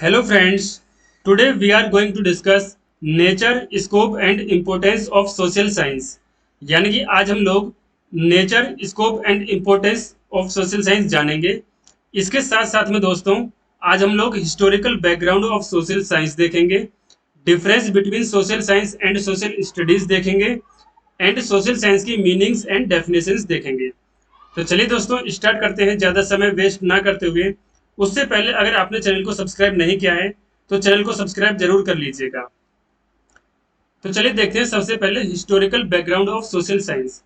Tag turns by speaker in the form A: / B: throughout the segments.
A: Hello friends, today we are going to discuss nature, scope and importance of social science। यानी कि आज हम लोग nature, scope and importance of social science जानेंगे। इसके साथ साथ में दोस्तों आज हम लोग historical background of social science देखेंगे, difference between social science and social studies देखेंगे एंड सोशल साइंस की मीनिंग्स एंड डेफिनेशंस देखेंगे। तो चलिए दोस्तों स्टार्ट करते हैं ज़्यादा समय वेस्ट ना करते हुए। उससे पहले अगर आपने चैनल को सब्सक्राइब नहीं किया है तो चैनल को सब्सक्राइब जरूर कर लीजिएगा। तो चलिए देखते हैं सबसे पहले historical background of social science.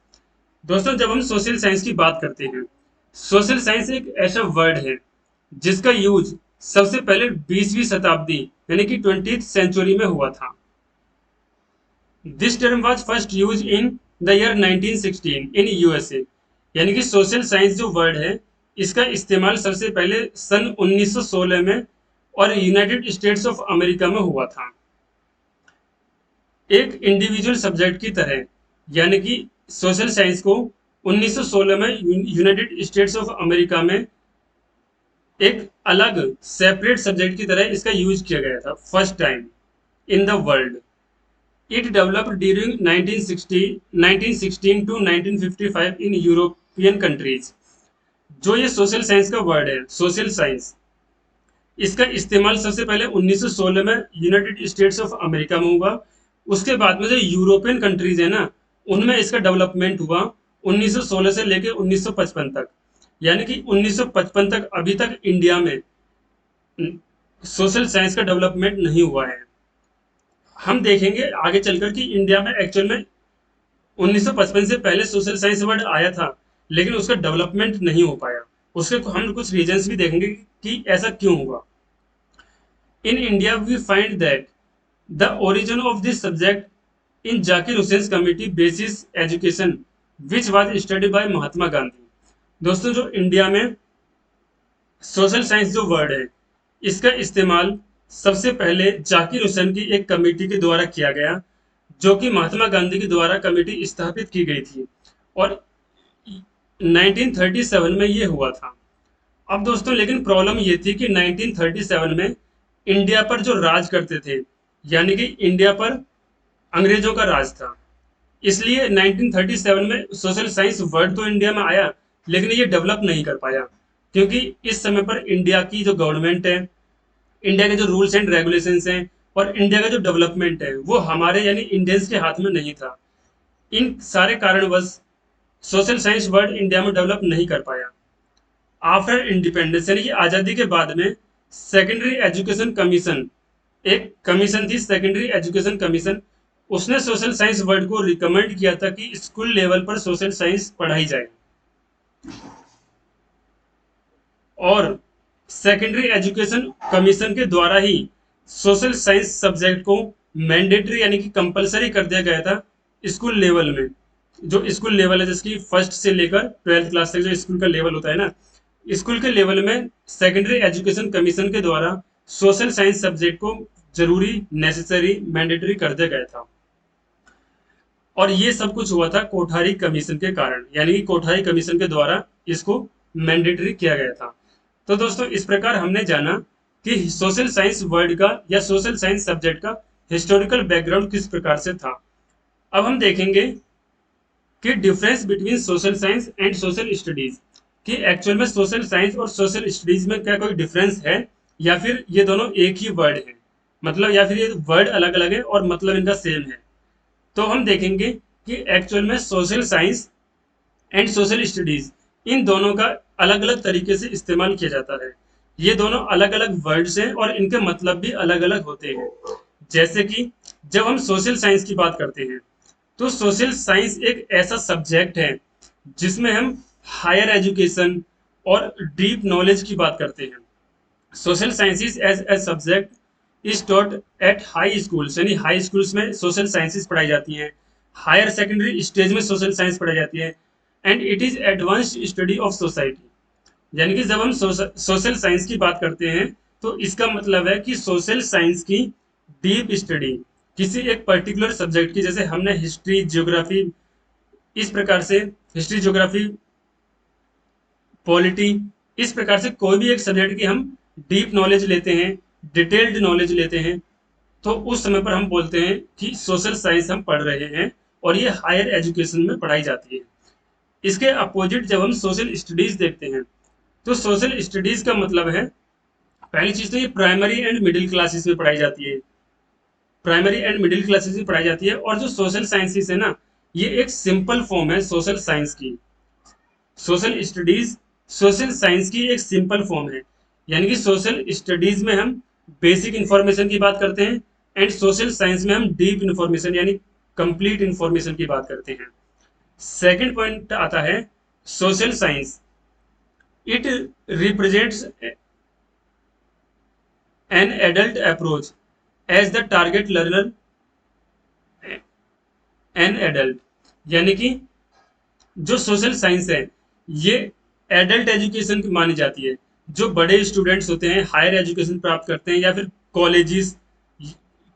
A: दोस्तों जब हम सोशल साइंस की बात करते हैं, सोशल साइंस एक ऐसा वर्ड है जिसका यूज सबसे पहले 20वीं शताब्दी यानी कि 20th सेंचुरी में हुआ था। This term was first use in the year 1916 in USA. यानी कि सोशल साइंस जो वर्ड है इसका इस्तेमाल सबसे पहले सन 1916 में और यूनाइटेड स्टेट्स ऑफ अमेरिका में हुआ था, एक इंडिविजुअल सब्जेक्ट की तरह। यानी कि सोशल साइंस को 1916 में यूनाइटेड स्टेट्स ऑफ अमेरिका में एक अलग सेपरेट सब्जेक्ट की तरह इसका यूज किया गया था first time in the world. It developed during 1916 to 1955 in European countries। जो ये सोशल साइंस का वर्ड है, सोशल साइंस, इसका इस्तेमाल सबसे पहले 1916 में यूनाइटेड स्टेट्स ऑफ अमेरिका में हुआ। उसके बाद में जो यूरोपियन कंट्रीज है ना, उनमें इसका डेवलपमेंट हुआ 1916 से लेके 1955 तक। यानी कि 1955 तक अभी तक इंडिया में सोशल साइंस का डेवलपमेंट नहीं हुआ है। हम देखेंगे आगे चलकर कि इंडिया में एक्चुअल में 1955 से पहले सोशल साइंस वर्ड आया था लेकिन उसका डेवलपमेंट नहीं हो पाया। उसके हम कुछ रीजंस भी देखेंगे कि ऐसा क्यों हुआ। In India we find that the origin of this subject in Zakir Hussain committee basis education which was study by Mahatma Gandhi. दोस्तों जो इंडिया में सोशल साइंस जो वर्ड है इसका इस्तेमाल सबसे पहले जाकिर हुसैन की एक कमेटी के द्वारा किया गया, जो कि महात्मा गांधी के द्वारा कमेटी स्थापित की गई थी और 1937 में ये हुआ था। अब दोस्तों लेकिन प्रॉब्लम ये थी कि 1937 में इंडिया पर जो राज करते थे, यानी कि इंडिया पर अंग्रेजों का राज था, इसलिए 1937 में सोशल साइंस वर्ड तो इंडिया में आया लेकिन ये डेवलप नहीं कर पाया, क्योंकि इस समय पर इंडिया की जो गवर्नमेंट है, इंडिया के जो रूल्स एंड रेगुलेशंस हैं और इंडिया का जो डेवलपमेंट है वो हमारे यानी इंडियंस के हाथ में नहीं था। इन सारे कारणवश सोशल साइंस वर्ड इंडिया में डेवलप नहीं कर पाया। आफ्टर इंडिपेंडेंस यानी कि आज़ादी के बाद में सेकेंडरी एजुकेशन कमीशन, एक कमीशन थी सेकेंडरी एजुकेशन कमीशन, उसने सोशल साइंस वर्ड को रिकमेंड किया था कि स्कूल लेवल पर सोशल साइंस पढ़ाई जाए और सेकेंडरी एजुकेशन कमीशन के द्वारा ही सोशल साइंस सब्जेक्ट को मैंडेटरी यानी कि कंपलसरी कर दिया गया था स्कूल लेवल में। जो स्कूल लेवल है जिसकी फर्स्ट से लेकर 12th क्लास तक जो स्कूल का लेवल होता है ना, स्कूल के लेवल में सेकेंडरी एजुकेशन कमीशन के द्वारा सोशल साइंस सब्जेक्ट को जरूरी, नेसेसरी, मैंडेटरी कर दिया गया था। और ये सब कुछ हुआ था कोठारी कमीशन के कारण, यानी कि कोठारी कमीशन के द्वारा इसको मैंडेटरी किया गया था। तो दोस्तों इस प्रकार हमने जाना कि सोशल साइंस वर्ड का या सोशल साइंस सब्जेक्ट का हिस्टोरिकल बैकग्राउंड किस प्रकार से था। अब हम देखेंगे कि difference between social science and social studies, कि एक्चुअल में सोशल साइंस और सोशल स्टडीज में क्या कोई डिफरेंस है या फिर ये दोनों एक ही वर्ड है, मतलब या फिर ये वर्ड अलग अलग है और मतलब इनका सेम है। तो हम देखेंगे कि एक्चुअल में social science and social studies in दोनों का अलग अलग तरीके से इस्तेमाल किया जाता है। ये दोनों अलग अलग वर्ड्स हैं और इनके मतलब भी अलग अलग होते हैं। जैसे कि जब हम सोशल साइंस की बात करते हैं तो सोशल साइंस एक ऐसा सब्जेक्ट है जिसमें हम हायर एजुकेशन और डीप नॉलेज की बात करते हैं। Social sciences as a subject is taught at high schools, यानी हाई स्कूल्स में सोशल साइंसेज पढ़ाई जाती हैं, हायर सेकेंडरी स्टेज में सोशल साइंस पढ़ाई जाती है and it is advanced study of society. यानी कि जब हम सोशल साइंस की बात करते हैं तो इसका मतलब है कि सोशल साइंस की डीप स्टडी किसी एक पर्टिकुलर सब्जेक्ट की, जैसे हमने हिस्ट्री, ज्योग्राफी, इस प्रकार से हिस्ट्री, ज्योग्राफी, पॉलिटी, इस प्रकार से कोई भी एक सब्जेक्ट की हम डीप नॉलेज लेते हैं डिटेल्ड नॉलेज लेते हैं, तो उस समय पर हम बोलते हैं कि सोशल साइंस हम पढ़ रहे हैं और ये हायर एजुकेशन में पढ़ाई जाती है। इसके अपोजिट जब हम सोशल स्टडीज देखते हैं, तो सोशल स्टडीज का मतलब है, पहली चीज तो ये प्राइमरी एंड मिडिल क्लासेस में पढ़ाई जाती है, प्राइमरी एंड मिडिल क्लासेस में पढ़ाई जाती है। और जो सोशल साइंसेस है ना, ये एक सिंपल फॉर्म है सोशल साइंस की। सोशल स्टडीज सोशल साइंस की एक सिंपल फॉर्म है, यानी कि सोशल स्टडीज में हम बेसिक इंफॉर्मेशन की बात करते हैं एंड सोशल साइंस में हम डीप इंफॉर्मेशन यानी कंप्लीट इंफॉर्मेशन की बात करते हैं। सेकंड पॉइंट आता है social science, it represents an adult approach as the target learner an adult, यानी कि जो सोशल साइंस है ये एडल्ट एजुकेशन की मानी जाती है। जो बड़े स्टूडेंट्स होते हैं, हायर एजुकेशन प्राप्त करते हैं, या फिर colleges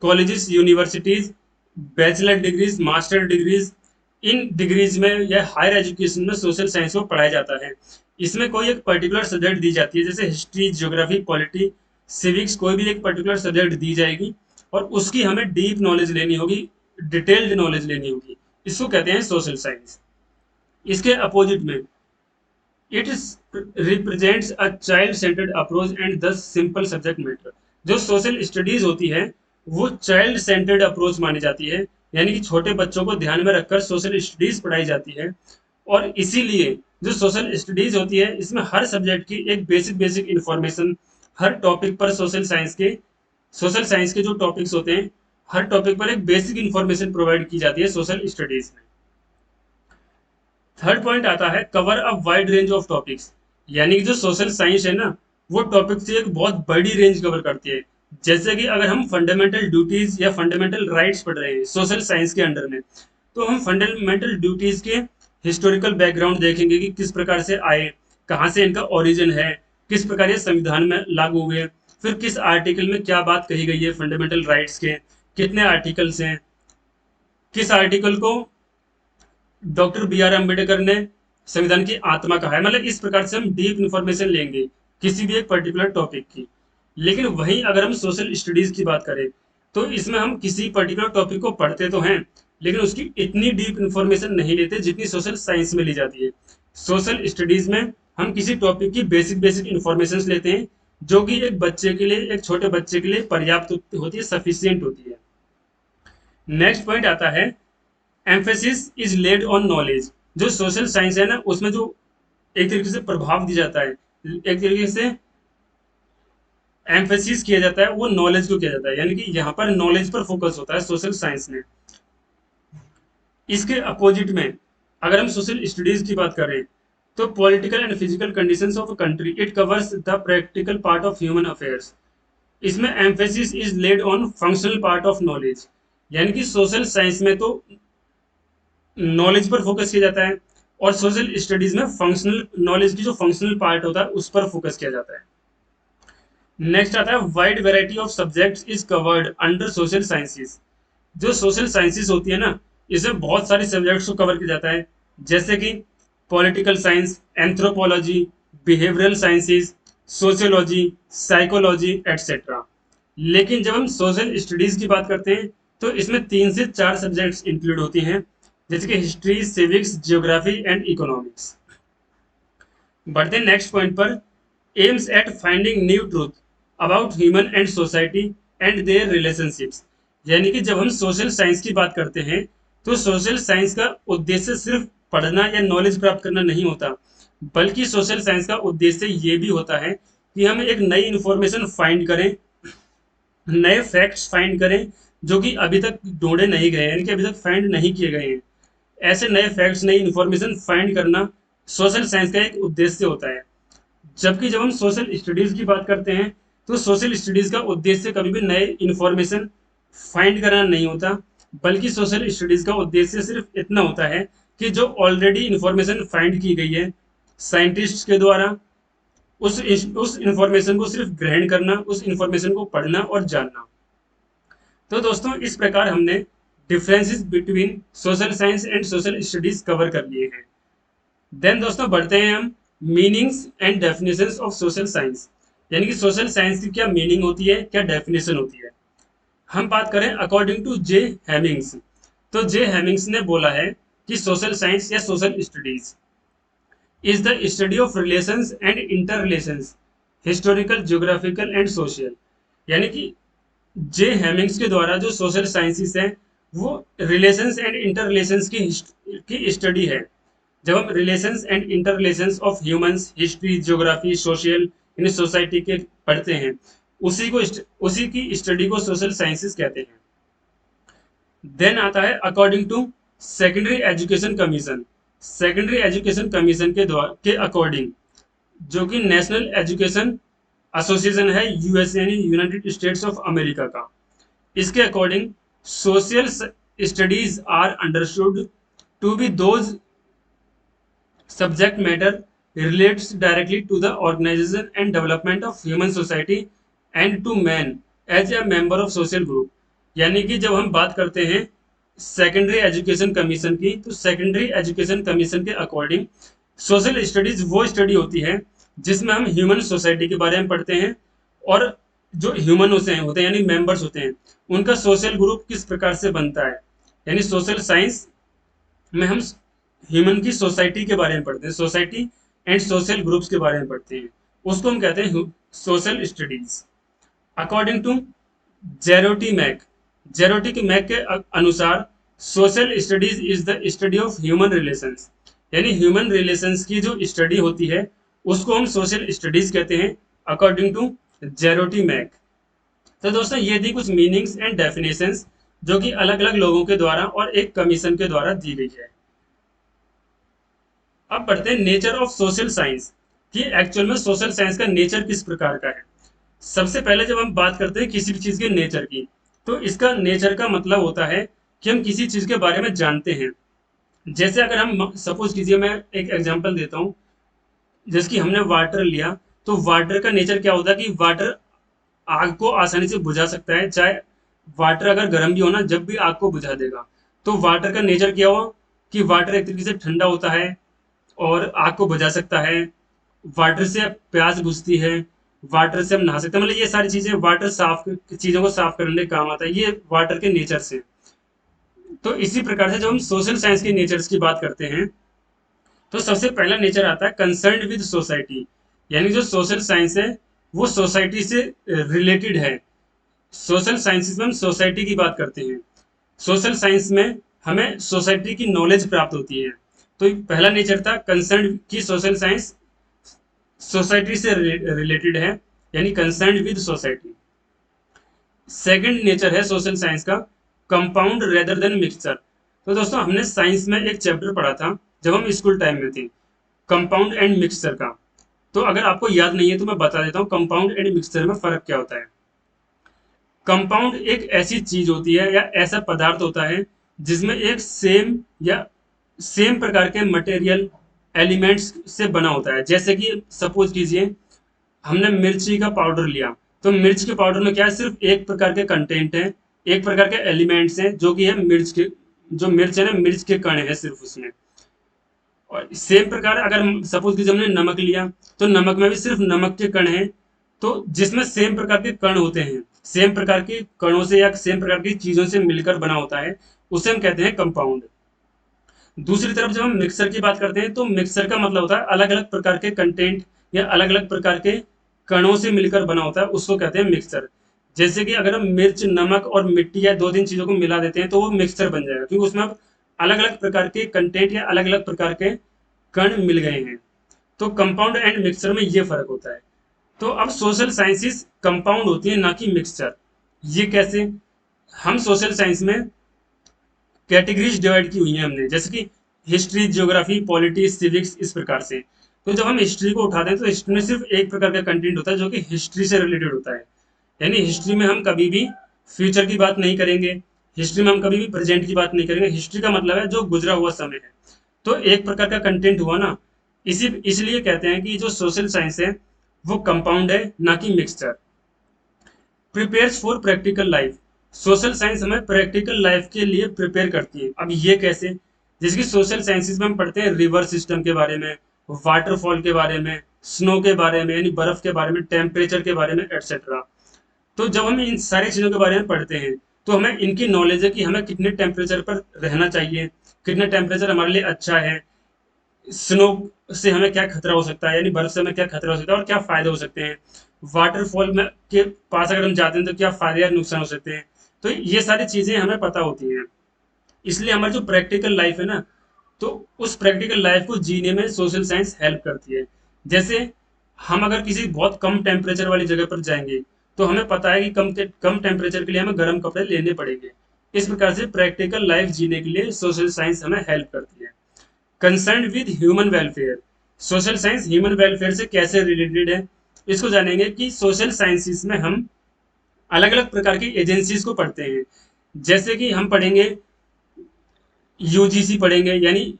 A: colleges universities, bachelor degrees, master degrees, इन डिग्रीज में या हायर एजुकेशन में सोशल साइंस को पढ़ाया जाता है। इसमें कोई एक पर्टिकुलर सब्जेक्ट दी जाती है, जैसे हिस्ट्री, ज्योग्राफी, पॉलिटी, सिविक्स, कोई भी एक पर्टिकुलर सब्जेक्ट दी जाएगी और उसकी हमें डीप नॉलेज लेनी होगी, डिटेल्ड नॉलेज लेनी होगी। इसको कहते हैं सोशल साइंस। इसके अपोजिट में it represents a child centred approach and the simple subject matter. जो सोशल स्टडीज होती है वो चाइल्ड सेंटर्ड अप्रोच मानी जाती है, यानी कि छोटे बच्चों को ध्यान में रखकर सोशल स्टडीज पढ़ाई जाती है। और इसीलिए जो सोशल स्टडीज होती है इसमें हर सब्जेक्ट की एक बेसिक बेसिक इंफॉर्मेशन, हर टॉपिक पर सोशल साइंस के जो टॉपिक्स होते हैं हर टॉपिक पर एक बेसिक इंफॉर्मेशन प्रोवाइड की जाती है सोशल स्टडीज में। थर्ड पॉइंट आता है cover a wide range of topics, यानी कि जो सोशल साइंस है ना वो टॉपिक से एक बहुत बड़ी रेंज कवर करती है। जैसे कि अगर हम फंडामेंटल ड्यूटीज या फंडामेंटल राइट्स पढ़ रहे हैं सोशल साइंस के अंडर में, तो हम फंडामेंटल ड्यूटीज के हिस्टोरिकल बैकग्राउंड देखेंगे कि किस प्रकार से आए, कहाँ से इनका ओरिजिन है, किस प्रकार ये संविधान में लागू हुए, फिर किस आर्टिकल में क्या बात कही गई है फंडामेंटल राइट्स के, कितने आर्टिकल्स हैं, किस आर्टिकल को डॉक्टर बी आर अम्बेडकर ने संविधान की आत्मा कहा है। मतलब इस प्रकार से हम डीप इंफॉर्मेशन लेंगे किसी भी एक पर्टिकुलर टॉपिक की। लेकिन वहीं अगर हम सोशल स्टडीज की बात करें तो इसमें हम किसी पर्टिकुलर टॉपिक को पढ़ते तो हैं, लेकिन उसकी इतनी डीप इंफॉर्मेशन नहीं लेते जितनी सोशल साइंस में ली जाती है। सोशल स्टडीज में हम किसी टॉपिक की बेसिक बेसिक इंफॉर्मेशन लेते हैं जो कि एक बच्चे के लिए, एक छोटे बच्चे के लिए पर्याप्त होती है, सफिशियंट होती है। नेक्स्ट पॉइंट आता है emphasis is laid on knowledge. जो सोशल साइंस है ना उसमें जो एक तरीके से प्रभाव दिया जाता है, एक तरीके से एम्फेसिस किया जाता है, वो नॉलेज को किया जाता है, यानी कि यहाँ पर नॉलेज पर फोकस होता है सोशल साइंस में। इसके अपोजिट में अगर हम सोशल स्टडीज की बात करें तो political and physical conditions of a country, it covers the practical part of human affairs. इसमें emphasis is laid on functional part of knowledge, यानी कि सोशल साइंस में तो नॉलेज पर फोकस किया जाता है और सोशल स्टडीज में फंक्शनल नॉलेज की जो फंक्शनल पार्ट होता है उस पर फोकस किया जाता है। नेक्स्ट आता है wide variety of subjects is covered under social sciences. जो सोशल साइंसेस होती है ना इसमें बहुत सारे सब्जेक्ट्स को कवर किया जाता है, जैसे कि political science, anthropology, behavioural sciences, sociology, psychology etcetera. लेकिन जब हम सोशल स्टडीज की बात करते हैं तो इसमें 3 से 4 सब्जेक्ट्स इंक्लूड होती हैं, जैसे कि history, civics, geography and economics. बढ़ते नेक्स्ट पॉइंट पर, aims at finding new truth about human and society and there relationships. यानी कि जब हम सोशल साइंस की बात करते हैं तो सोशल साइंस का उद्देश्य सिर्फ पढ़ना या नॉलेज प्राप्त करना नहीं होता, बल्कि सोशल साइंस का उद्देश्य ये भी होता है कि हम एक नई इंफॉर्मेशन फाइंड करें, नए फैक्ट्स फाइंड करें जो कि अभी तक ढूंढे नहीं गए हैं, यानी कि अभी तक फाइंड नहीं किए गए हैं। ऐसे नए फैक्ट्स, नई इंफॉर्मेशन फाइंड करना सोशल साइंस का एक उद्देश्य होता है। जबकि जब हम सोशल स्टडीज की बात करते हैं तो सोशल स्टडीज का उद्देश्य कभी भी नए इंफॉर्मेशन फाइंड करना नहीं होता, बल्कि सोशल स्टडीज का उद्देश्य सिर्फ इतना होता है कि जो ऑलरेडी इंफॉर्मेशन फाइंड की गई है साइंटिस्ट के द्वारा, उस इंफॉर्मेशन को सिर्फ ग्रहण करना, उस इंफॉर्मेशन को पढ़ना और जानना। तो दोस्तों इस प्रकार हमने differences between social science and social studies cover कर लिए हैं। देन दोस्तों बढ़ते हैं हम meanings and definitions of social science. यानी कि सोशल साइंस की क्या मीनिंग होती है, क्या डेफिनेशन होती है। हम बात करें अकॉर्डिंग टू जे हेमिंग्स, तो जे हेमिंग्स ने बोला है कि सोशल साइंस या social studies is the study of relations and inter relations, historical, geographical and social. यानी कि जे हेमिंग्स के द्वारा जो सोशल साइंसेस है वो रिलेशंस एंड इंटर रिलेशंस की स्टडी है। जब हम relations and inter relations of humans, history, geography, social in society के पढ़ते हैं, उसी की स्टडी को सोशल साइंसेस कहते हैं। देन आता है according to secondary education commission. Secondary education commission के अकॉर्डिंग, जो कि नेशनल एजुकेशन एसोसिएशन है यूएस यानी यूनाइटेड स्टेट्स ऑफ अमेरिका का, इसके according social studies are understood to be those subject matter relates directly to the organization and development of human society and to man as a member of social group। यानी कि जब हम बात करते हैं secondary education commission की, तो secondary education commission के अकॉर्डिंग सोशल स्टडीज वो स्टडी होती है जिसमें हम ह्यूमन सोसाइटी के बारे में पढ़ते हैं, और जो ह्यूमन होते हैं यानी मेंबर्स होते हैं, उनका सोशल ग्रुप किस प्रकार से बनता है। यानी सोशल साइंस में हम ह्यूमन की सोसाइटी के बारे में पढ़ते हैं, सोसाइटी एंड सोशल ग्रुप्स के बारे में पढ़ते हैं, उसको हम कहते हैं social studies. According to Jarolimek, Jarolimek के अनुसार social studies is the study of human relations, यानी ह्यूमन रिलेशंस की जो स्टडी होती है उसको हम सोशल स्टडीज कहते हैं अकॉर्डिंग टू जेरोटी मैक। तो दोस्तों ये थी कुछ मीनिंग्स एंड डेफिनेशंस जो कि अलग अलग लोगों के द्वारा और एक कमीशन के द्वारा दी गई है। अब बढ़ते हैं नेचर ऑफ सोशल साइंस, कि एक्चुअल में सोशल साइंस का नेचर किस प्रकार का है। सबसे पहले जब हम बात करते हैं किसी भी चीज के नेचर की, तो इसका नेचर का मतलब होता है कि हम किसी चीज के बारे में जानते हैं। जैसे अगर हम सपोज कीजिए, मैं एक एग्जांपल देता हूँ, जैसे कि हमने वाटर लिया, तो वाटर का नेचर क्या होता है कि वाटर आग को आसानी से बुझा सकता है, चाहे वाटर अगर गर्म भी हो ना, जब भी आग को बुझा देगा। तो वाटर का नेचर क्या हुआ कि वाटर एक तरीके से ठंडा होता है और आग को बुझा सकता है, वाटर से प्यास बुझती है, वाटर से हम नहा सकते हैं, मतलब ये सारी चीजें वाटर साफ चीजों को साफ करने का काम आता है, ये वाटर के नेचर से। तो इसी प्रकार से जब हम सोशल साइंस के नेचर्स की बात करते हैं, तो सबसे पहला नेचर आता है कंसर्न विद सोसाइटी, यानी जो सोशल साइंस है वो सोसाइटी से रिलेटेड है। सोशल साइंसेस में हम सोसाइटी की बात करते हैं, सोशल साइंस में हमें सोसाइटी की नॉलेज प्राप्त होती है। तो पहला नेचर था कंसर्न की सोशल साइंस सोसाइटी से रिलेटेड है, यानी concern with society. Second nature है सोशल साइंस का कंपाउंड रेदर देन मिक्सचर। तो दोस्तों हमने साइंस में एक चैप्टर पढ़ा था जब हम स्कूल टाइम में थे, कंपाउंड एंड मिक्सचर का। तो अगर आपको याद नहीं है तो मैं बता देता हूँ कंपाउंड एंड मिक्सचर में फर्क क्या होता है। कंपाउंड एक ऐसी चीज होती है या ऐसा पदार्थ होता है जिसमें एक सेम प्रकार के मटेरियल एलिमेंट्स से बना होता है। जैसे कि सपोज कीजिए हमने मिर्ची का पाउडर लिया, तो मिर्च के पाउडर में क्या है, सिर्फ एक प्रकार के कंटेंट है, एक प्रकार के एलिमेंट्स हैं, जो कि है मिर्च के, जो मिर्च है ना, मिर्च के कण है सिर्फ उसमें। और सेम प्रकार अगर सपोज कीजिए हमने नमक लिया, तो नमक में भी सिर्फ नमक के कण हैं। तो जिसमें सेम प्रकार के कण होते हैं, सेम प्रकार के कणों से या सेम प्रकार की चीजों से मिलकर बना होता है, उसे हम कहते हैं कंपाउंड। दूसरी तरफ जब हम मिक्सर की बात करते हैं, तो मिक्सर का मतलब होता है अलग अलग प्रकार के कंटेंट या अलग अलग प्रकार के कणों से मिलकर बना होता है, उसको कहते हैं मिक्सर। जैसे कि अगर हम मिर्च, नमक और मिट्टी या दो तीन चीजों को मिला देते हैं तो वो मिक्सर बन जाएगा, क्योंकि उसमें अब अलग अलग प्रकार के कंटेंट या अलग अलग प्रकार के कण मिल गए हैं। तो कंपाउंड एंड मिक्सचर में ये फर्क होता है। तो अब सोशल साइंसेस कंपाउंड होती है ना कि मिक्सचर। ये कैसे? हम सोशल साइंस में कैटेगरीज डिवाइड की हुई है हमने, जैसे कि हिस्ट्री, ज्योग्राफी, पॉलिटी, सिविक्स, इस प्रकार से। तो जब हम हिस्ट्री को उठाते हैं तो हिस्ट्री में सिर्फ एक प्रकार का कंटेंट होता है जो कि हिस्ट्री से रिलेटेड होता है। यानी हिस्ट्री में हम कभी भी फ्यूचर की बात नहीं करेंगे, हिस्ट्री में हम कभी भी प्रेजेंट की बात नहीं करेंगे। हिस्ट्री का मतलब है जो गुजरा हुआ समय है। तो एक प्रकार का कंटेंट हुआ ना, इसलिए कहते हैं कि जो सोशल साइंस है वो कंपाउंड है ना कि mixture. Prepares for practical life, social science हमें प्रैक्टिकल लाइफ के लिए प्रिपेयर करती है। अब ये कैसे? जैसे कि सोशल साइंसेज में हम पढ़ते हैं रिवर सिस्टम के बारे में, वाटरफॉल के बारे में, स्नो के बारे में यानी बर्फ के बारे में, टेम्परेचर के बारे में, एटसेट्रा। तो जब हम इन सारी चीज़ों के बारे में पढ़ते हैं तो हमें इनकी नॉलेज है कि हमें कितने टेम्परेचर पर रहना चाहिए, कितने टेम्परेचर हमारे लिए अच्छा है, स्नो से हमें क्या खतरा हो सकता है यानी बर्फ से हमें क्या खतरा हो सकता है और क्या फायदे हो सकते हैं, वाटरफॉल में के पास अगर हम जाते हैं तो क्या फायदे या नुकसान हो सकते हैं। तो ये सारी चीज़ें हमें पता होती हैं। इसलिए हमारी जो प्रैक्टिकल लाइफ है ना, तो उस प्रैक्टिकल लाइफ को जीने में सोशल साइंस हेल्प करती है। जैसे हम अगर किसी बहुत कम टेम्परेचर वाली जगह पर जाएंगे तो हमें पता है कि कम टेम्परेचर के लिए हमें गर्म कपड़े लेने पड़ेंगे। इस प्रकार से प्रैक्टिकल लाइफ जीने के लिए सोशल साइंस हमें हेल्प करती है। Concern with human welfare, social science human welfare से कैसे रिलेटेड है, इसको जानेंगे कि सोशल साइंसिस में हम अलग अलग प्रकार की एजेंसीज को पढ़ते हैं। जैसे कि हम पढ़ेंगे यूजीसी पढ़ेंगे यानी,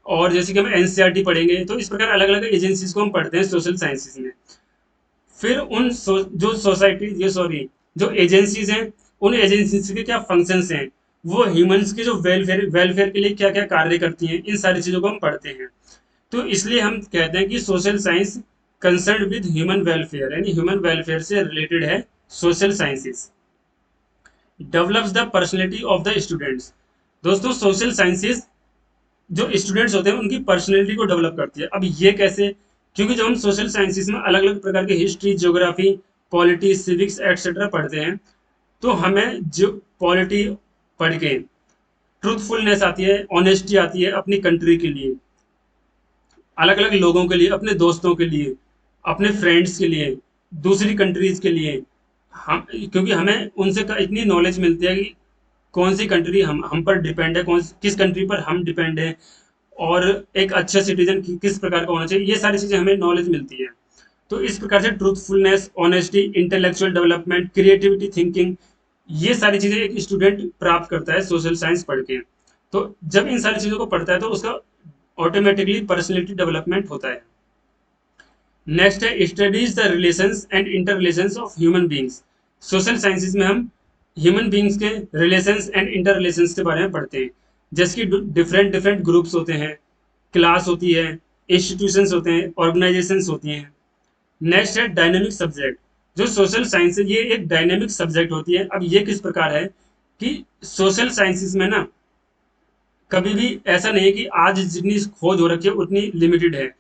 A: और जैसे कि हम एनसीईआरटी पढ़ेंगे, तो इस प्रकार अलग अलग एजेंसीज को हम पढ़ते हैं सोशल साइंसेज में। फिर जो सोसाइटी ये सॉरी जो एजेंसीज हैं, उन एजेंसीज के क्या फंक्शंस हैं, वो ह्यूमंस के जो वेलफेयर वेलफेयर के लिए क्या क्या कार्य करती हैं, इन सारी चीज़ों को हम पढ़ते हैं। तो इसलिए हम कहते हैं कि social science concern with human welfare यानी ह्यूमन वेलफेयर से रिलेटेड है social sciences. Develops the personality of the students, दोस्तों सोशल साइंसेस जो स्टूडेंट्स होते हैं उनकी पर्सनैलिटी को डेवलप करती है। अब ये कैसे, क्योंकि जब हम सोशल साइंसेस में अलग अलग प्रकार के history, geography, polity, civics etcetera पढ़ते हैं, तो हमें जो पॉलिटी पढ़ के ट्रूथफुलनेस आती है, ऑनेस्टी आती है अपनी कंट्री के लिए, अलग अलग लोगों के लिए, अपने दोस्तों के लिए, अपने फ्रेंड्स के लिए, दूसरी कंट्रीज के लिए। हम क्योंकि हमें उनसे इतनी नॉलेज मिलती है कि कौन सी कंट्री हम पर डिपेंड है, किस कंट्री पर हम डिपेंड है, और एक अच्छा सिटीजन किस प्रकार का होना चाहिए, ये सारी चीज़ें हमें नॉलेज मिलती है। तो इस प्रकार से truthfulness, honesty, intellectual development, creativity, thinking, ये सारी चीज़ें एक स्टूडेंट प्राप्त करता है सोशल साइंस पढ़ के। तो जब इन सारी चीज़ों को पढ़ता है तो उसका ऑटोमेटिकली पर्सनैलिटी डेवलपमेंट होता है। नेक्स्ट है studies the relations and inter relations of human beings, social sciences में हम ह्यूमन बींग्स के रिलेशंस एंड इंटर रिलेशंस के बारे में पढ़ते हैं। जैसे कि डिफरेंट डिफरेंट ग्रुप्स होते हैं, क्लास होती है, इंस्टीट्यूशंस होते हैं, ऑर्गेनाइजेशंस होती हैं। नेक्स्ट है डायनेमिक सब्जेक्ट, जो सोशल साइंस है ये एक डायनेमिक सब्जेक्ट होती है। अब ये किस प्रकार है कि सोशल साइंसेज में ना कभी भी ऐसा नहीं है कि आज जितनी खोज हो रखी है उतनी लिमिटेड है,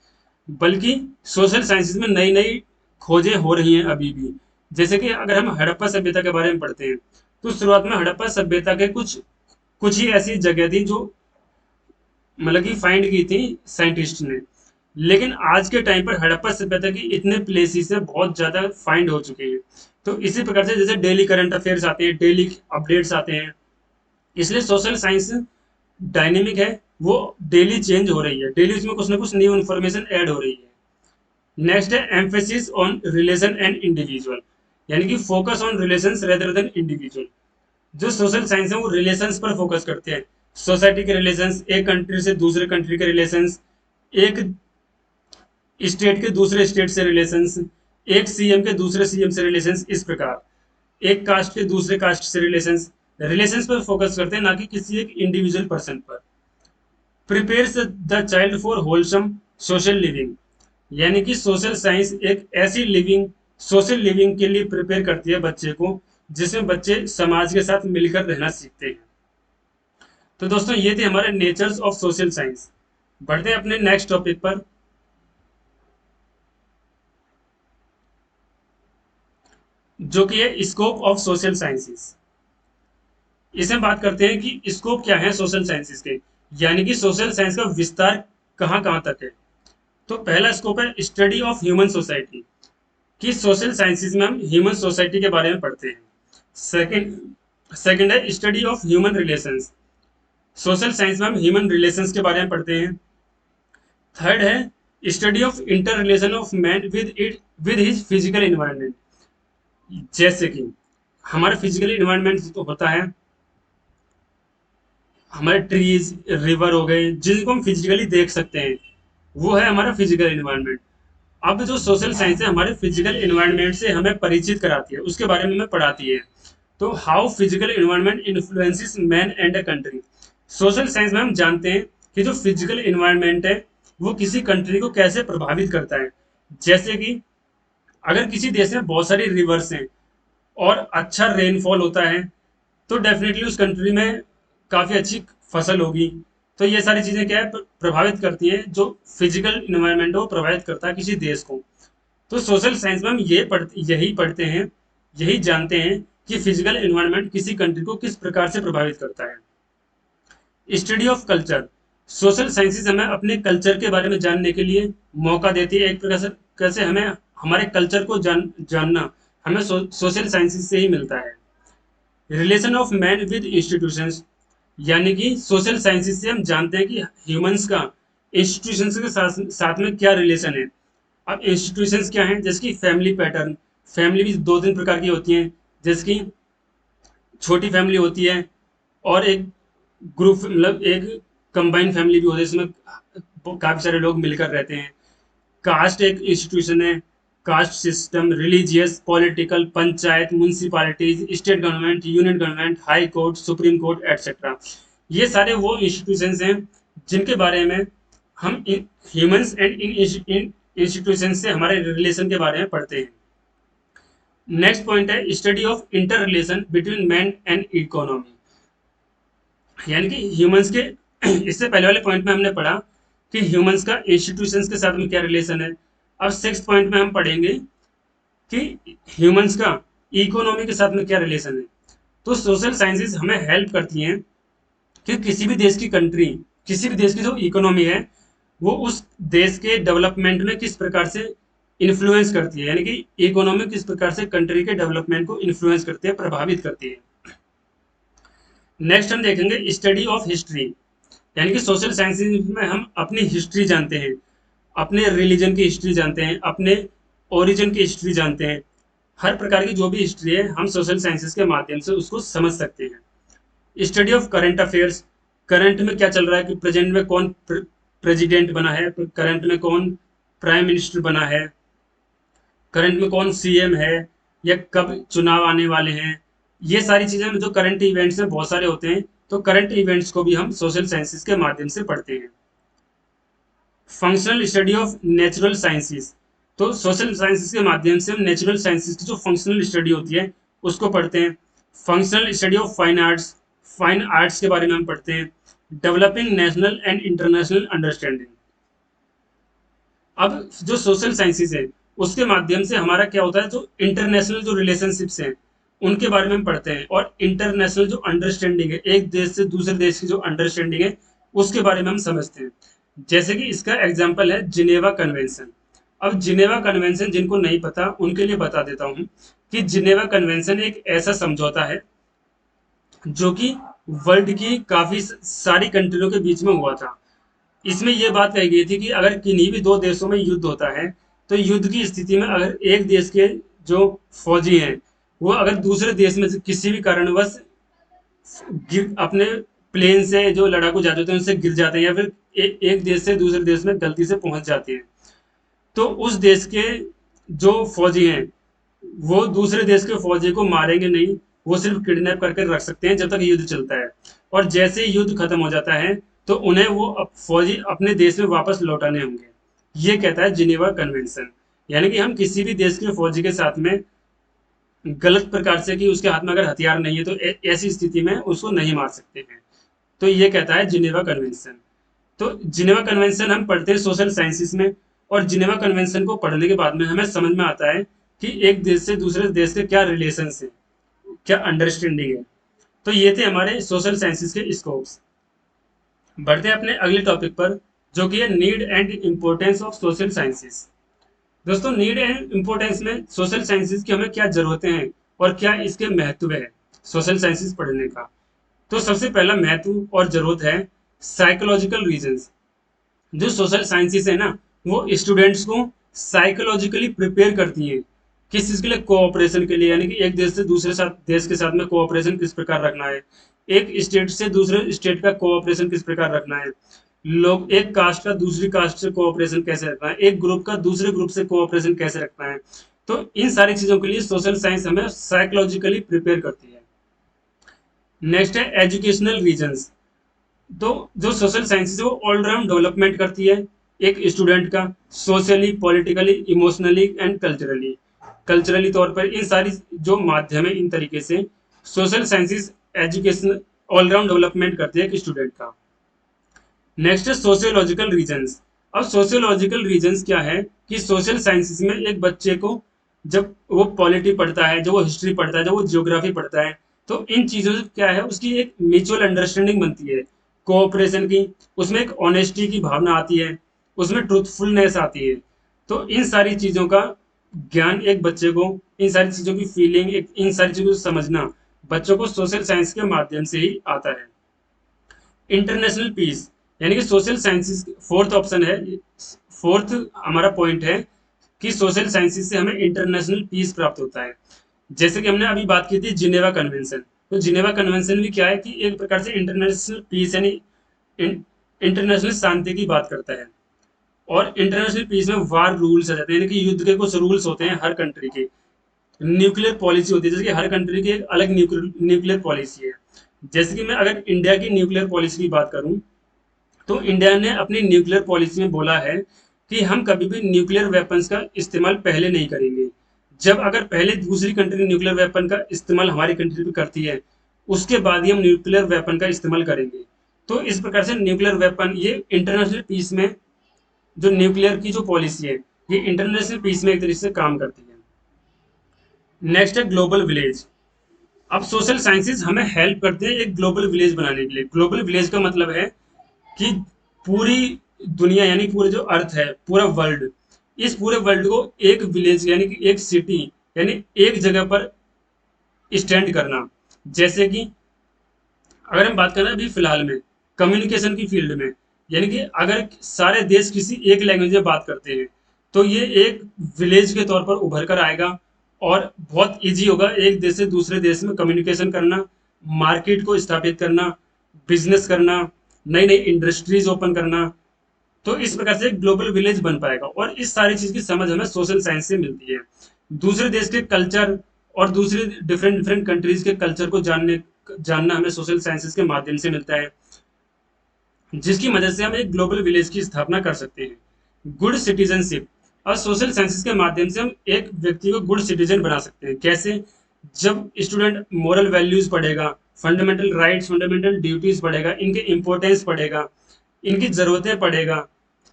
A: बल्कि सोशल साइंसेज में नई नई खोजें हो रही हैं अभी भी। जैसे कि अगर हम हड़प्पा सभ्यता के बारे में पढ़ते हैं, तो शुरुआत में हड़प्पा सभ्यता के कुछ कुछ ही ऐसी जगह थी जो मतलब कि फाइंड की थी साइंटिस्ट ने। लेकिन आज के टाइम पर हड़प्पा सभ्यता की इतने प्लेसेस से बहुत ज़्यादा फाइंड हो चुके हैं। तो इसी प्रकार से जैसे डेली करंट अफेयर्स आते हैं, डेली अपडेट्स आते हैं, इसलिए सोशल साइंस डायनेमिक है, वो डेली चेंज हो रही है, डेली उसमें कुछ ना कुछ न्यू इन्फॉर्मेशन ऐड हो रही है। नेक्स्ट है emphasis on relation and individual, यानी कि focus on relations rather than individual. जो सोशल साइंस है वो रिलेशंस पर फोकस करते हैं, सोसाइटी के रिलेशंस, एक कंट्री से दूसरे कंट्री के रिलेशंस, एक स्टेट के दूसरे स्टेट से रिलेशंस, एक सीएम के दूसरे सीएम से रिलेशंस, इस प्रकार एक कास्ट के दूसरे कास्ट से रिलेशंस, रिलेशंस पर फोकस करते हैं, ना कि किसी एक इंडिविजुअल पर्सन पर। Prepares the child for wholesome social living, यानी कि सोशल साइंस एक ऐसी लिविंग, सोशल लिविंग के लिए प्रिपेयर करती है बच्चे को, जिसमें बच्चे समाज के साथ मिलकर रहना सीखते हैं। तो दोस्तों ये थे हमारे नेचर्स ऑफ सोशल साइंस। बढ़ते हैं अपने नेक्स्ट टॉपिक पर, जो कि है स्कोप ऑफ सोशल साइंसेस। इसमें बात करते हैं कि स्कोप क्या है सोशल साइंसेस के, यानी कि सोशल साइंस का विस्तार कहाँ कहाँ तक है। तो पहला स्कोप है स्टडी ऑफ ह्यूमन सोसाइटी, कि सोशल साइंसेज में हम ह्यूमन सोसाइटी के बारे में पढ़ते हैं। सेकंड सेकंड है study of human relations, social science में हम ह्यूमन रिलेशंस के बारे में पढ़ते हैं। थर्ड है study of inter relation of man with his physical environment, जैसे कि हमारा फिजिकल इन्वायरमेंट तो होता है, हमारे ट्रीज, रिवर हो गए, जिनको हम फिजिकली देख सकते हैं, वो है हमारा फिजिकल इन्वायरमेंट। अब जो सोशल साइंस है हमारे फिजिकल इन्वायरमेंट से हमें परिचित कराती है, उसके बारे में हमें पढ़ाती है। तो how physical environment influences man and a country, social science में हम जानते हैं कि जो फिजिकल इन्वायरमेंट है वो किसी कंट्री को कैसे प्रभावित करता है, जैसे कि अगर किसी देश में बहुत सारी रिवर्स हैं और अच्छा रेनफॉल होता है, तो डेफिनेटली उस कंट्री में काफ़ी अच्छी फसल होगी। तो ये सारी चीज़ें क्या है, प्रभावित करती हैं, जो फिजिकल इन्वायरमेंट है वो प्रभावित करता है किसी देश को। तो सोशल साइंस में हम यही पढ़ते हैं, यही जानते हैं कि फिजिकल इन्वायरमेंट किसी कंट्री को किस प्रकार से प्रभावित करता है। Study of culture, social sciences हमें अपने कल्चर के बारे में जानने के लिए मौका देती है। एक प्रकार से कैसे हमें हमारे कल्चर को जानना हमें सोशल साइंसेज से ही मिलता है। Relation of man with institutions, यानी कि सोशल साइंसेज से हम जानते हैं कि ह्यूमंस का इंस्टीट्यूशंस के साथ में क्या रिलेशन है। अब इंस्टीट्यूशंस क्या हैं, जैसे कि फैमिली पैटर्न। फैमिली भी दो तीन प्रकार की होती हैं, जैसे कि छोटी फैमिली होती है और एक ग्रुप, मतलब एक कंबाइंड फैमिली भी होती है, जिसमें काफी सारे लोग मिलकर रहते हैं। कास्ट एक इंस्टीट्यूशन है। Caste system, religious, political, panchayat, municipalities, state government, union government, high court, supreme court, etcetera. ये सारे वो इंस्टीट्यूशंस हैं जिनके बारे में हम ह्यूमंस एंड इन इंस्टीट्यूशन से हमारे रिलेशन के बारे में पढ़ते हैं। नेक्स्ट पॉइंट है study of inter relation between man and economy, यानी कि ह्यूमंस के इससे पहले वाले पॉइंट में हमने पढ़ा कि ह्यूमंस का इंस्टीट्यूशंस के साथ में क्या रिलेशन है। अब सिक्स पॉइंट में हम पढ़ेंगे कि ह्यूमंस का इकोनॉमी के साथ में क्या रिलेशन है। तो सोशल साइंसेज हमें हेल्प करती हैं कि किसी भी देश की कंट्री, किसी भी देश की जो इकोनॉमी है, वो उस देश के डेवलपमेंट में किस प्रकार से इन्फ्लुएंस करती है, यानी कि इकोनॉमी किस प्रकार से कंट्री के डेवलपमेंट को इन्फ्लुएंस करती है, प्रभावित करती है। नेक्स्ट हम देखेंगे स्टडी ऑफ हिस्ट्री, यानी कि सोशल साइंसेज में हम अपनी हिस्ट्री जानते हैं, अपने रिलीजन की हिस्ट्री जानते हैं, अपने ओरिजिन की हिस्ट्री जानते हैं। हर प्रकार की जो भी हिस्ट्री है हम सोशल साइंसेज के माध्यम से उसको समझ सकते हैं। Study of current affairs, current में क्या चल रहा है, कि प्रेजेंट में कौन प्रेसिडेंट बना है, करंट में कौन प्राइम मिनिस्टर बना है, करंट में कौन सीएम है, या कब चुनाव आने वाले हैं। ये सारी चीजें जो करंट इवेंट्स में बहुत सारे होते हैं, तो करंट इवेंट्स को भी हम सोशल साइंसेज के माध्यम से पढ़ते हैं। Functional study of natural sciences, तो सोशल साइंसेज के माध्यम से हम नेचुरल साइंसेज की जो फंक्शनल स्टडी होती है उसको पढ़ते हैं। Functional study of fine arts, fine arts के बारे में हम पढ़ते हैं। Developing national and international understanding, अब जो सोशल साइंसेज है उसके माध्यम से हमारा क्या होता है, जो इंटरनेशनल जो रिलेशनशिप्स हैं उनके बारे में हम पढ़ते हैं, और इंटरनेशनल जो अंडरस्टैंडिंग है, एक देश से दूसरे देश की जो अंडरस्टैंडिंग है उसके बारे में हम समझते हैं। जैसे कि इसका एग्जाम्पल है जिनेवा कन्वेंशन। अब जिनेवा कन्वेंशन जिनको नहीं पता उनके लिए बता देता हूँ कि जिनेवा कन्वेंशन एक ऐसा समझौता है जो कि वर्ल्ड की काफी सारी कंट्रियों के बीच में हुआ था। इसमें यह बात कही गई थी कि अगर किन्हीं भी दो देशों में युद्ध होता है, तो युद्ध की स्थिति में अगर एक देश के जो फौजी हैं वो अगर दूसरे देश में से किसी भी कारणवश अपने प्लेन से, जो लड़ाकू जहाज होते हैं उनसे गिर जाते हैं, या फिर एक देश से दूसरे देश में गलती से पहुंच जाते हैं, तो उस देश के जो फौजी हैं वो दूसरे देश के फौजी को मारेंगे नहीं, वो सिर्फ किडनैप करके रख सकते हैं जब तक युद्ध चलता है। और जैसे ही युद्ध खत्म हो जाता है तो उन्हें वो फौजी अपने देश में वापस लौटाने होंगे। ये कहता है जिनेवा कन्वेंशन, यानी कि हम किसी भी देश के फौजी के साथ में गलत प्रकार से, कि उसके हाथ में अगर हथियार नहीं है तो ऐसी स्थिति में उसको नहीं मार सकते हैं। तो ये कहता है जिनेवा कन्वेंशन। तो जिनेवा कन्वेंशन हम पढ़ते हैं सोशल साइंसेस में, और जिनेवा कन्वेंशन को पढ़ने के बाद में हमें समझ में आता है कि एक देश से दूसरे देश के क्या रिलेशन है, क्या अंडरस्टैंडिंग है। तो ये थे हमारे सोशल साइंसेस के स्कोप्स। बढ़ते हैं अपने अगले टॉपिक पर, जो कि है need and importance of social sciences. दोस्तों, नीड एंड इम्पोर्टेंस में सोशल साइंसेस की हमें क्या जरूरतें हैं और क्या इसके महत्व है सोशल साइंसेस पढ़ने का। तो सबसे पहला महत्व और जरूरत है साइकोलॉजिकल रीजंस। जो सोशल साइंसेस है ना, वो स्टूडेंट्स को साइकोलॉजिकली प्रिपेयर करती हैं। किस चीज के लिए, कोऑपरेशन के लिए, यानी कि एक देश से दूसरे देश के साथ में कोऑपरेशन किस प्रकार रखना है, एक स्टेट से दूसरे स्टेट का कोऑपरेशन किस प्रकार रखना है, लोग एक कास्ट का दूसरी कास्ट से कोऑपरेशन कैसे रखना है, एक ग्रुप का दूसरे ग्रुप से कोऑपरेशन कैसे रखना है। तो इन सारी चीजों के लिए सोशल साइंस हमें साइकोलॉजिकली प्रिपेयर करती है। नेक्स्ट है एजुकेशनल रीजंस। तो जो सोशल साइंसेज है वो ऑल राउंड डेवलपमेंट करती है, एक स्टूडेंट का socially, politically, emotionally and culturally तौर पर इन सारी जो माध्यम है, इन तरीके से social sciences education all round development करते हैं एक स्टूडेंट का। नेक्स्ट है सोशियोलॉजिकल रीजंस। अब सोशियोलॉजिकल रीजंस क्या है कि सोशल साइंसेस में एक बच्चे को जब वो पॉलिटी पढ़ता है, जब वो हिस्ट्री पढ़ता है, जब वो ज्योग्राफी पढ़ता है, तो इन चीजों से क्या है, उसकी एक म्यूचुअल अंडरस्टैंडिंग बनती है, कोऑपरेशन की, उसमें एक ऑनेस्टी की भावना आती है, उसमें ट्रूथफुलनेस आती है। तो इन सारी चीजों का ज्ञान एक बच्चे को, इन सारी चीजों की फीलिंग, इन सारी चीजों को समझना बच्चों को सोशल साइंस के माध्यम से ही आता है। इंटरनेशनल पीस, यानी कि सोशल साइंसेस फोर्थ ऑप्शन है, फोर्थ हमारा पॉइंट है कि सोशल साइंसेस से हमें इंटरनेशनल पीस प्राप्त होता है। जैसे कि हमने अभी बात की थी जिनेवा कन्वेंशन, तो जिनेवा कन्वेंशन भी क्या है कि एक प्रकार से इंटरनेशनल पीस यानी इंटरनेशनल शांति की बात करता है। और इंटरनेशनल पीस में वार रूल्स आ जाते हैं, यानी कि युद्ध के कुछ रूल्स होते हैं हर कंट्री के। न्यूक्लियर पॉलिसी होती है, जैसे कि हर कंट्री की एक अलग न्यूक्लियर पॉलिसी है। जैसे कि मैं अगर इंडिया की न्यूक्लियर पॉलिसी की बात करूं, तो इंडिया ने अपनी न्यूक्लियर पॉलिसी में बोला है कि हम कभी भी न्यूक्लियर वेपन्स का इस्तेमाल पहले नहीं करेंगे। जब अगर पहले दूसरी कंट्री न्यूक्लियर वेपन का इस्तेमाल हमारी कंट्री पे करती है, उसके बाद ही हम न्यूक्लियर वेपन का इस्तेमाल करेंगे। तो इस प्रकार से न्यूक्लियर वेपन ये इंटरनेशनल पीस में, जो न्यूक्लियर की जो पॉलिसी है, ये इंटरनेशनल पीस में एक तरीके से काम करती है। नेक्स्ट है ग्लोबल विलेज। अब सोशल साइंसेज हमें हेल्प करते हैं एक ग्लोबल विलेज बनाने के लिए। ग्लोबल विलेज का मतलब है कि पूरी दुनिया यानी पूरे जो अर्थ है, पूरा वर्ल्ड, इस पूरे वर्ल्ड को एक विलेज यानी कि एक सिटी यानी एक जगह पर स्टैंड करना। जैसे कि अगर हम बात करें अभी फिलहाल में कम्युनिकेशन की फील्ड में, यानी कि अगर सारे देश किसी एक लैंग्वेज में बात करते हैं, तो ये एक विलेज के तौर पर उभर कर आएगा और बहुत इजी होगा एक देश से दूसरे देश में कम्युनिकेशन करना, मार्केट को स्थापित करना, बिजनेस करना, नई नई इंडस्ट्रीज ओपन करना। तो इस प्रकार से ग्लोबल विलेज बन पाएगा और इस सारी चीज की समझ हमें सोशल साइंस से मिलती है। दूसरे देश के कल्चर और दूसरे डिफरेंट डिफरेंट कंट्रीज के कल्चर को जानना हमें सोशल साइंसेज के माध्यम से मिलता है, जिसकी मदद से हम एक ग्लोबल विलेज की स्थापना कर सकते हैं। गुड सिटीजनशिप, और सोशल साइंसेज के माध्यम से हम एक व्यक्ति को गुड सिटीजन बना सकते हैं। कैसे? जब स्टूडेंट मोरल वैल्यूज पढ़ेगा, फंडामेंटल राइट्स, फंडामेंटल ड्यूटीज पढ़ेगा, इनके इंपॉर्टेंस पढ़ेगा, इनकी जरूरतें पढ़ेगा,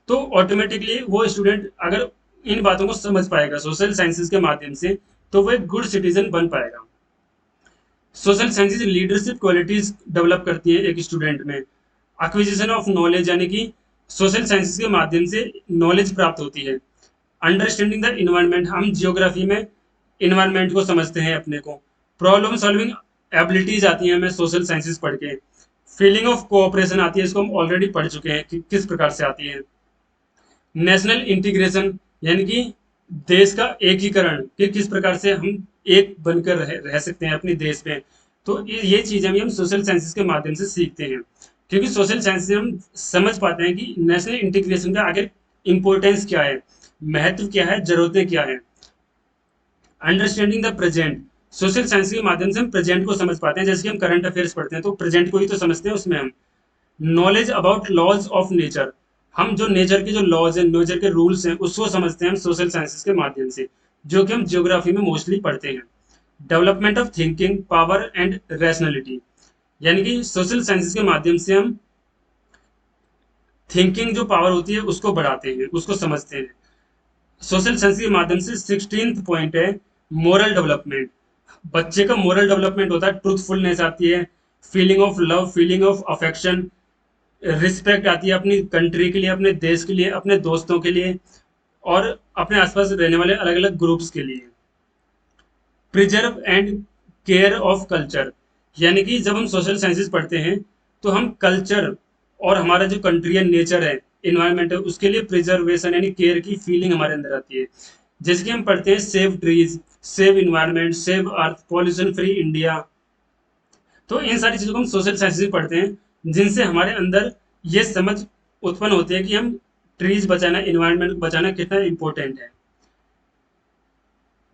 A: तो ऑटोमेटिकली वो स्टूडेंट अगर इन बातों को समझ पाएगा सोशल साइंसेज के माध्यम से, तो वो एक गुड सिटीजन बन पाएगा। Social sciences leadership qualities develop करती है एक स्टूडेंट में। एक्विजिशन ऑफ नॉलेज, यानी कि सोशल साइंसेज के माध्यम से नॉलेज प्राप्त होती है। अंडरस्टैंडिंग द इन्वायरमेंट, हम जियोग्राफी में इन्वायरमेंट को समझते हैं अपने को। प्रॉब्लम सॉल्विंग एबिलिटीज आती हैं हमें सोशल साइंसेज पढ़ के। फीलिंग ऑफ कोऑपरेशन आती है, इसको हम ऑलरेडी पढ़ चुके हैं कि किस प्रकार से आती है। नेशनल इंटीग्रेशन, यानी कि देश का एकीकरण, कि किस प्रकार से हम एक बनकर रह सकते हैं अपने देश में। तो ये चीजें भी हम सोशल साइंसेज के माध्यम से सीखते हैं, क्योंकि सोशल साइंस से हम समझ पाते हैं कि नेशनल इंटीग्रेशन का आगे इंपॉर्टेंस क्या है, महत्व क्या है, जरूरतें क्या है। Understanding the present, social science के माध्यम से हम प्रेजेंट को समझ पाते हैं। जैसे कि हम करंट अफेयर्स पढ़ते हैं तो प्रेजेंट को ही तो समझते हैं उसमें हम। Knowledge about laws of nature, हम जो नेचर के जो लॉज हैं, नेचर के रूल्स हैं, उसको समझते हैं हम सोशल साइंसेज के माध्यम से, जो कि हम ज्योग्राफी में मोस्टली पढ़ते हैं। Development of thinking power and rationality, यानी कि सोशल साइंसेज के माध्यम से हम थिंकिंग जो पावर होती है उसको बढ़ाते हैं, उसको समझते हैं। सोशल साइंस के माध्यम से 16th पॉइंट है मोरल डेवलपमेंट। बच्चे का मोरल डेवलपमेंट होता है, ट्रूथफुलनेस आती है, feeling of love, feeling of affection, respect आती है अपनी कंट्री के लिए, अपने देश के लिए, अपने दोस्तों के लिए और अपने आसपास रहने वाले अलग अलग ग्रुप्स के लिए। Preserve and care of culture, यानी कि जब हम सोशल साइंसेज पढ़ते हैं तो हम कल्चर और हमारा जो कंट्री है, नेचर है, इन्वायरमेंट है, उसके लिए प्रिजर्वेशन यानी केयर की फीलिंग हमारे अंदर आती है। जैसे कि हम पढ़ते हैं save trees, save environment, save earth, pollution free India. तो इन सारी चीजों को हम सोशल साइंसेज पढ़ते हैं, जिनसे हमारे अंदर ये समझ उत्पन्न होती है कि हम ट्रीज बचाना, इन्वायरमेंट बचाना कितना इंपॉर्टेंट है।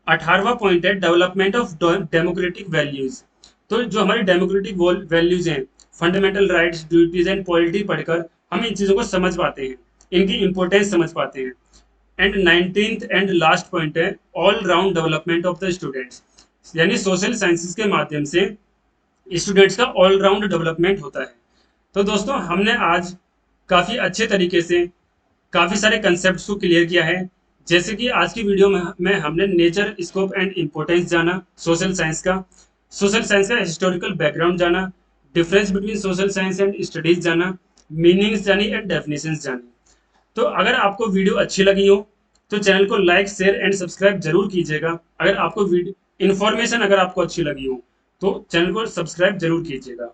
A: 18वां पॉइंट है डेवलपमेंट ऑफ डेमोक्रेटिक वैल्यूज। तो जो हमारी डेमोक्रेटिक वैल्यूज हैं, fundamental rights, duties and polity पढ़कर हम इन चीजों को समझ पाते हैं। इनकी इंपॉर्टेंस समझ पाते हैं। And 19th and last point है all round development of the students, यानी सोशल साइंसेज के माध्यम से स्टूडेंट्स का ऑल राउंड डेवलपमेंट होता है। तो दोस्तों हमने आज काफ़ी अच्छे तरीके से काफ़ी सारे कंसेप्ट को क्लियर किया है। जैसे कि आज की वीडियो में हमने नेचर, स्कोप एंड इम्पोर्टेंस जाना सोशल साइंस का हिस्टोरिकल बैकग्राउंड जाना, difference between social science and studies जाना, मीनिंग्स जानी एंड डेफिनेशंस जानी। तो अगर आपको वीडियो अच्छी लगी हो तो चैनल को लाइक, शेयर एंड सब्सक्राइब जरूर कीजिएगा। अगर आपको वीडियो इन्फॉर्मेशन अगर आपको अच्छी लगी हो तो चैनल को सब्सक्राइब जरूर कीजिएगा।